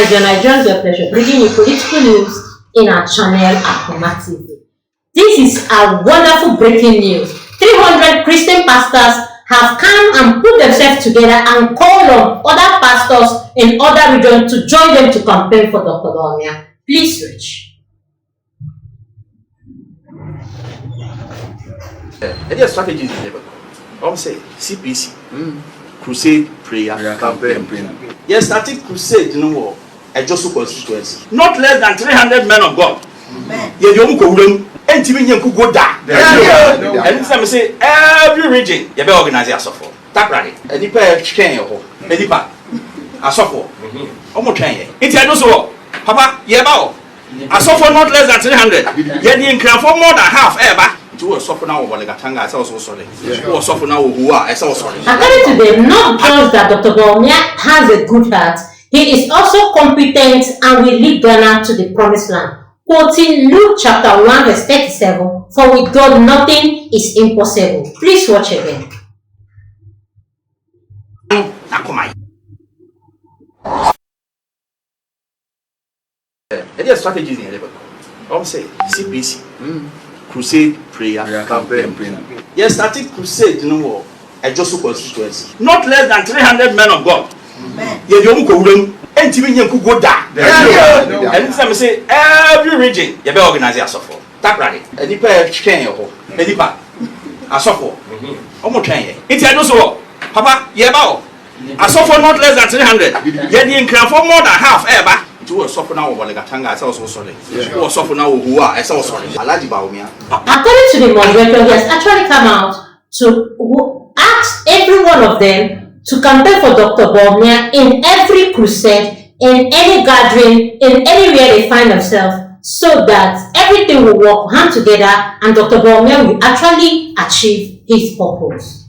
dear Nigerians, your pleasure bringing you political news in our channel Akuma TV. This is a wonderful breaking news. 300 Christian pastors have come and put themselves together and called on other pastors in other regions to join them to campaign for Dr. Bawumia. Please, Rich. Any strategies in labor? I'm saying CPC, crusade prayer campaign. Yes, starting crusade, you know, a Joshua constituency. Not less than 300 men of God. Yeah, you go and TV you go down. And some say every region you be organize as for. Tap right. Any pair chain or any pack. As for. Almost chain. It's I know so. Papa, yeah, bow. As for not less than 300. Yeah, the income for more than half ever. To suffer now over the Gatanga, I also sorry. Or suffer now who are, I also sorry. According to them, not just that Dr. Bawumia has a good heart, he is also competent and will lead Ghana to the promised land. Quoting Luke chapter 1 verse 37, for with God nothing is impossible. Please watch again. Any strategies in labor? I'm saying CPC, crusade prayer campaign. Yes, starting crusade, you know, a Joshua constituency. Not less than 300 men of God. Yeah, you go and TV you go down. And some say every region you be organize as for. Tap right. Any pair chain or any pack. As for. Almost chain. It's I know so. Papa, yeah, bow. As for not less than 300. Yeah, the income for more than half ever. To suffer now over the Gatanga, I also sorry. Or suffer now who are, I also sorry. Bawumia. According to the moderator, he has actually come out to ask every one of them to campaign for Dr. Bawumia in every crusade, in any gathering, in anywhere they find themselves, so that everything will work hand together and Dr. Bawumia will actually achieve his purpose.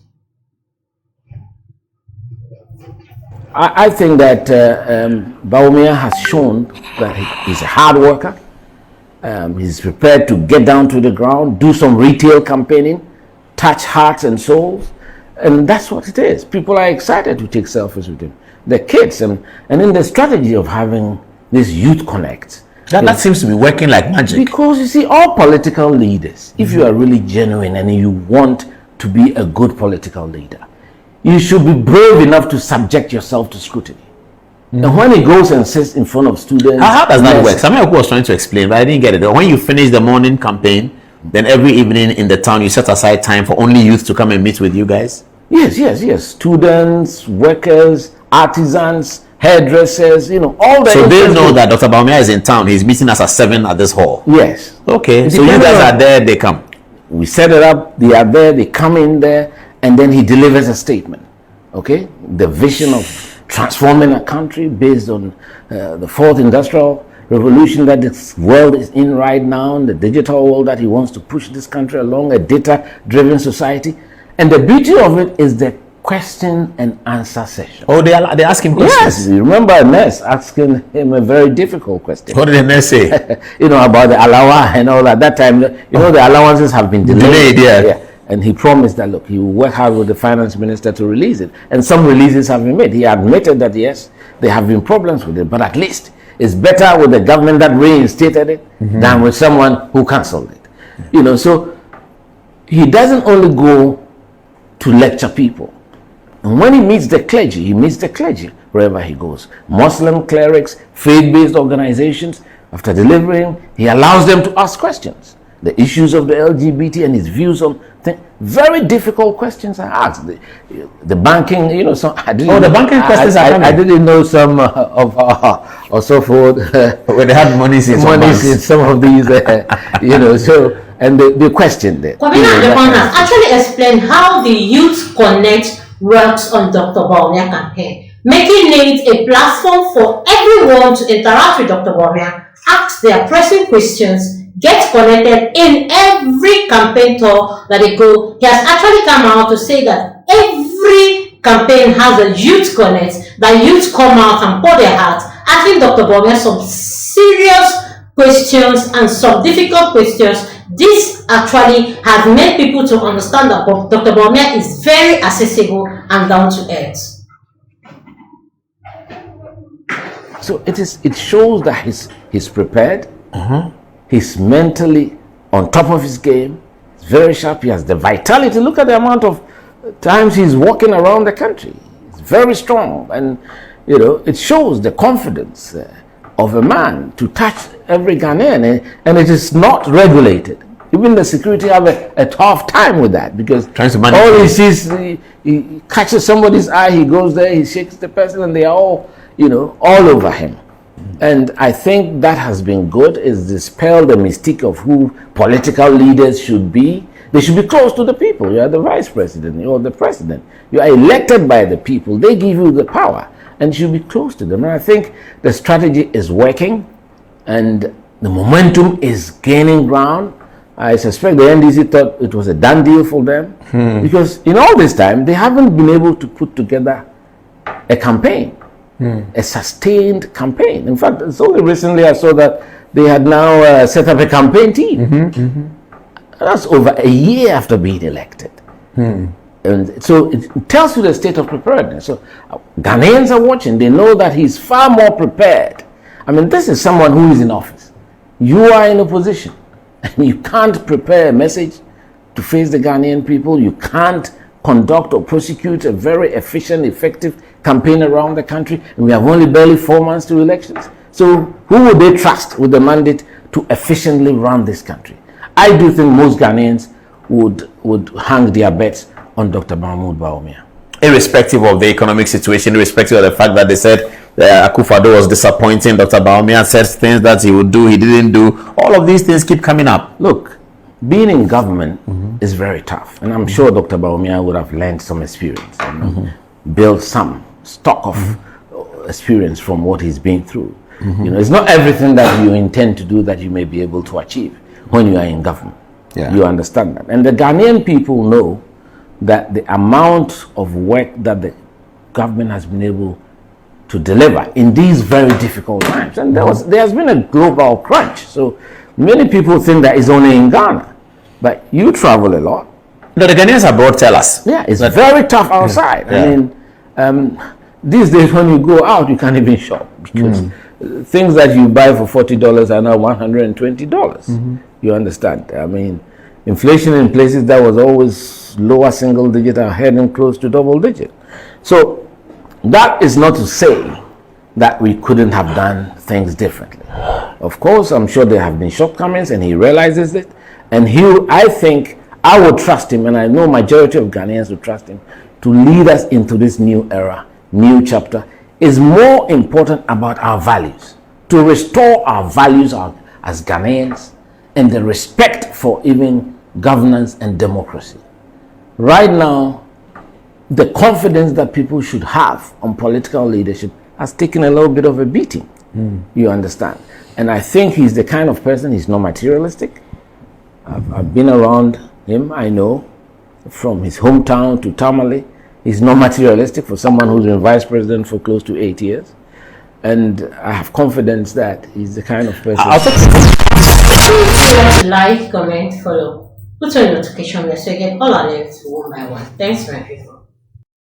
I think that Bawumia has shown that he's a hard worker. He's prepared to get down to the ground, do some retail campaigning, touch hearts and souls. And that's what it is. People are excited to take selfies with him. The kids, and in the strategy of having this youth connect. That seems to be working like magic. Because you see, all political leaders, if you are really genuine and you want to be a good political leader, you should be brave enough to subject yourself to scrutiny. And when he goes and sits in front of students... How does that work? Somebody was trying to explain, but I didn't get it. When you finish the morning campaign, then every evening in the town, you set aside time for only youth to come and meet with you guys? Yes. Students, workers, artisans, hairdressers, you know, all the... So they know that Dr. Bawumia is in town. He's meeting us at 7 at this hall. Yes. Okay, so you guys are there, they come. We set it up, they are there, they come in there, and then he delivers a statement. Okay? The vision of transforming a country based on the fourth industrial revolution that this world is in right now, the digital world that he wants to push this country along, a data-driven society. And the beauty of it is the question and answer session. Oh, they ask him questions? Yes, you remember a nurse asking him a very difficult question. What did the nurse say? You know, about the allowance and all that. That time, you know, the allowances have been delayed. Yeah. And he promised that, look, he will work hard with the finance minister to release it. And some releases have been made. He admitted that, yes, there have been problems with it, but at least it's better with the government that reinstated it than with someone who cancelled it. You know, so he doesn't only go to lecture people. And when he meets the clergy wherever he goes. Muslim clerics, faith-based organizations, after delivering, he allows them to ask questions. The issues of the LGBT and his views on things. Very difficult questions are asked. The banking, you know, some... the banking questions are coming. I didn't know some of or so forth. Where they have money in some of these, you know, so... And the question there. Kwabena Adequan has actually explained how the Youth Connect works on Dr. Bawumia campaign, making it a platform for everyone to interact with Dr. Bawumia, ask their pressing questions, get connected in every campaign tour that they go. He has actually come out to say that every campaign has a Youth Connect, that youth come out and pour their hearts, asking Dr. Bawumia some serious questions and some difficult questions. This actually has made people to understand that Dr. Bawumia is very accessible and down to earth. So it shows that he's prepared. He's mentally on top of his game. He's very sharp. He has the vitality. Look at the amount of times he's walking around the country. He's very strong, and it shows the confidence of a man to touch every Ghanaian, and it is not regulated. Even the security have a tough time with that, because all he sees, he catches somebody's eye, he goes there, he shakes the person, and they are all, all over him. And I think that has been good. It's dispelled the mystique of who political leaders should be. They should be close to the people. You are the vice president, you are the president. You are elected by the people. They give you the power, and you should be close to them. And I think the strategy is working, and the momentum is gaining ground. I suspect the NDC thought it was a done deal for them, because in all this time, they haven't been able to put together a campaign, a sustained campaign. In fact, it's only recently I saw that they had now set up a campaign team. That's over a year after being elected. And so it tells you the state of preparedness. So Ghanaians are watching. They know that he's far more prepared. I mean, this is someone who is in office. You are in opposition. You can't prepare a message to face the Ghanaian people. You can't conduct or prosecute a very efficient, effective campaign around the country. And we have only barely 4 months to elections. So who would they trust with the mandate to efficiently run this country? I do think most Ghanaians would hang their bets on Dr. Bawumia. Irrespective of the economic situation, irrespective of the fact that they said Akufo-Addo was disappointing, Dr. Bawumia said things that he would do, he didn't do. All of these things keep coming up. Look, being in government is very tough, and I'm sure Dr. Bawumia would have learned some experience and built some stock of experience from what he's been through. It's not everything that you intend to do that you may be able to achieve when you are in government. You understand that, and the Ghanaian people know that the amount of work that the government has been able to deliver in these very difficult times, and there has been a global crunch. So many people think that it's only in Ghana, but you travel a lot. No, the Ghanaians abroad tell us. Yeah, it's very tough outside. I mean, these days when you go out, you can't even shop, because things that you buy for $40 are now $120. You understand? I mean, inflation in places that was always lower single digit are heading close to double digit. So that is not to say that we couldn't have done things differently. Of course, I'm sure there have been shortcomings, and he realizes it. And I think I would trust him, and I know majority of Ghanaians would trust him to lead us into this new era, new chapter. Is more important about our values, to restore our values as Ghanaians, and the respect for even governance and democracy. Right now, the confidence that people should have on political leadership has taken a little bit of a beating. You understand? And I think he's the kind of person, he's not materialistic. I've been around him, I know, from his hometown to Tamale. He's not materialistic for someone who's been vice president for close to 8 years. And I have confidence that he's the kind of person. Like, comment, follow. Put on your notification bell so you get all our links one by one. Thanks, my people.